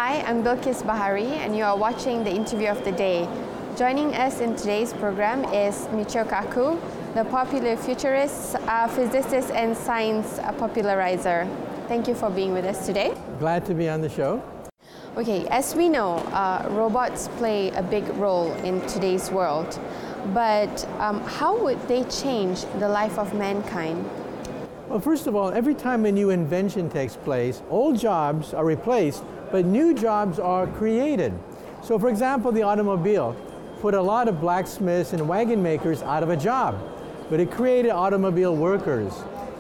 Hi, I'm Bilkis Bahari and you are watching the interview of the day. Joining us in today's program is Michio Kaku, the popular futurist, physicist and science popularizer. Thank you for being with us today. Glad to be on the show. Okay, as we know, robots play a big role in today's world, but how would they change the life of mankind? Well, first of all, every time a new invention takes place, old jobs are replaced, but new jobs are created. So for example, the automobile put a lot of blacksmiths and wagon makers out of a job, but it created automobile workers.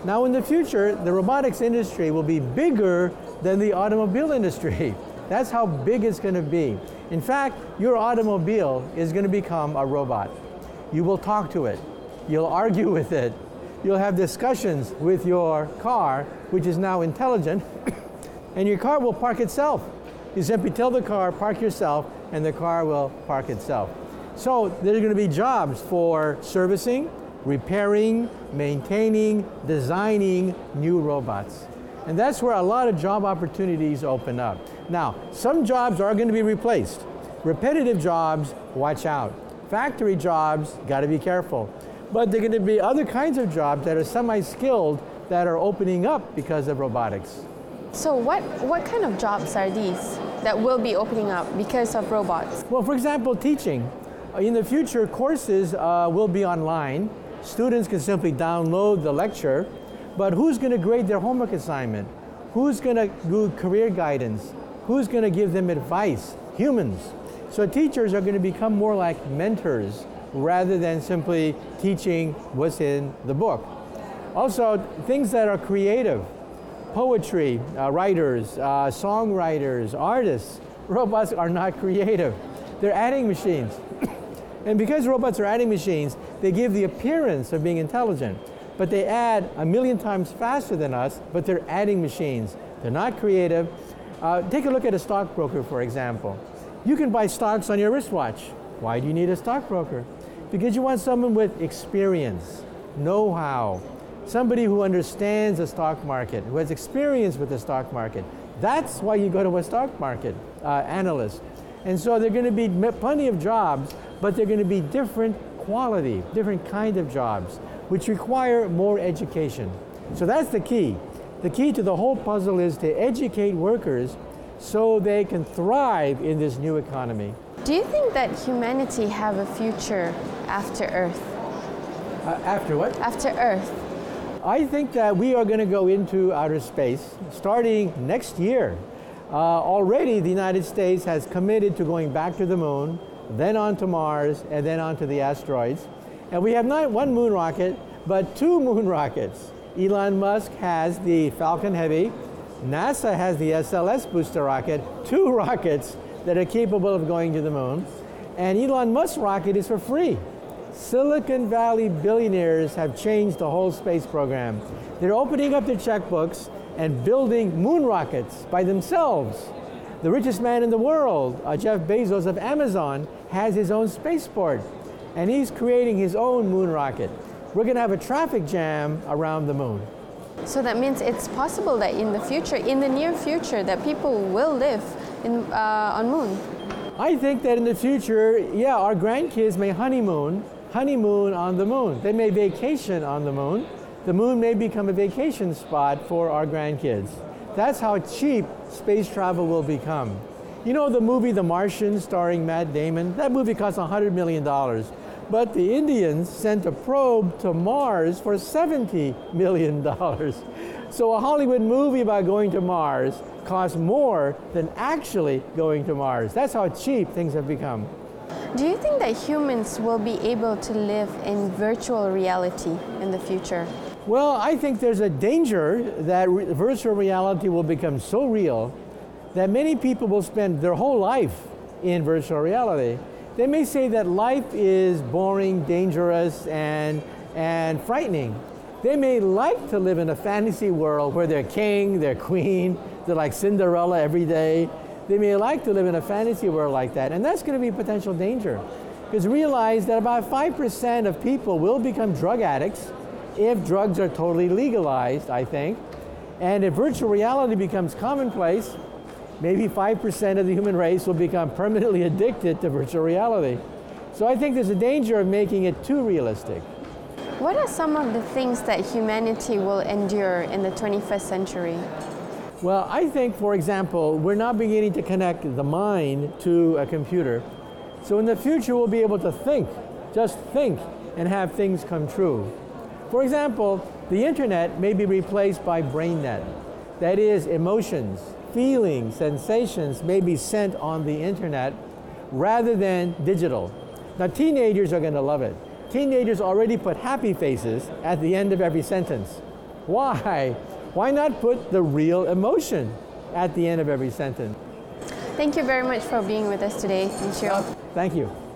Now in the future, the robotics industry will be bigger than the automobile industry. That's how big it's going to be. In fact, your automobile is going to become a robot. You will talk to it. You'll argue with it. You'll have discussions with your car, which is now intelligent, and your car will park itself. You simply tell the car, park yourself, and the car will park itself. So there's going to be jobs for servicing, repairing, maintaining, designing new robots. And that's where a lot of job opportunities open up. Now, some jobs are going to be replaced. Repetitive jobs, watch out. Factory jobs, got to be careful. But there are going to be other kinds of jobs that are semi-skilled that are opening up because of robotics. So what kind of jobs are these that will be opening up because of robots? Well, for example, teaching. In the future, courses will be online. Students can simply download the lecture, but who's going to grade their homework assignment? Who's going to do career guidance? Who's going to give them advice? Humans. So teachers are going to become more like mentors rather than simply teaching what's in the book. Also, things that are creative, poetry, writers, songwriters, artists. Robots are not creative. They're adding machines. And because robots are adding machines, they give the appearance of being intelligent, but they add 1,000,000 times faster than us, but they're adding machines. They're not creative. Take a look at a stockbroker, for example. You can buy stocks on your wristwatch. Why do you need a stockbroker? Because you want someone with experience, know-how, somebody who understands the stock market, who has experience with the stock market. That's why you go to a stock market analyst. And so there are going to be plenty of jobs, but they're going to be different quality, different kind of jobs, which require more education. So that's the key. The key to the whole puzzle is to educate workers so they can thrive in this new economy. Do you think that humanity have a future after Earth? After what? After Earth. I think that we are going to go into outer space starting next year. Already the United States has committed to going back to the moon, then on to Mars, and then on to the asteroids. And we have not one moon rocket, but 2 moon rockets. Elon Musk has the Falcon Heavy. NASA has the SLS booster rocket, 2 rockets that are capable of going to the moon. And Elon Musk's rocket is for free. Silicon Valley billionaires have changed the whole space program. They're opening up their checkbooks and building moon rockets by themselves. The richest man in the world, Jeff Bezos of Amazon, has his own spaceport, and he's creating his own moon rocket. We're going to have a traffic jam around the moon. So that means it's possible that in the future, in the near future, that people will live on moon. I think that in the future, yeah, our grandkids may honeymoon on the moon. They may vacation on the moon. The moon may become a vacation spot for our grandkids. That's how cheap space travel will become. You know the movie The Martian starring Matt Damon? That movie cost $100 million. But the Indians sent a probe to Mars for $70 million. So a Hollywood movie about going to Mars costs more than actually going to Mars. That's how cheap things have become. Do you think that humans will be able to live in virtual reality in the future? Well, I think there's a danger that virtual reality will become so real that many people will spend their whole life in virtual reality. They may say that life is boring, dangerous, and frightening. They may like to live in a fantasy world where they're king, they're queen, they're like Cinderella every day. They may like to live in a fantasy world like that, and that's going to be a potential danger. Because realize that about 5% of people will become drug addicts if drugs are totally legalized, I think. And if virtual reality becomes commonplace, maybe 5% of the human race will become permanently addicted to virtual reality. So I think there's a danger of making it too realistic. What are some of the things that humanity will endure in the 21st century? Well, I think, for example, we're now beginning to connect the mind to a computer. So in the future, we'll be able to think, just think, and have things come true. For example, the internet may be replaced by BrainNet. That is, emotions, feelings, sensations may be sent on the internet rather than digital. Now, teenagers are going to love it. Teenagers already put happy faces at the end of every sentence. Why? Why not put the real emotion at the end of every sentence? Thank you very much for being with us today, Michio. Thank you.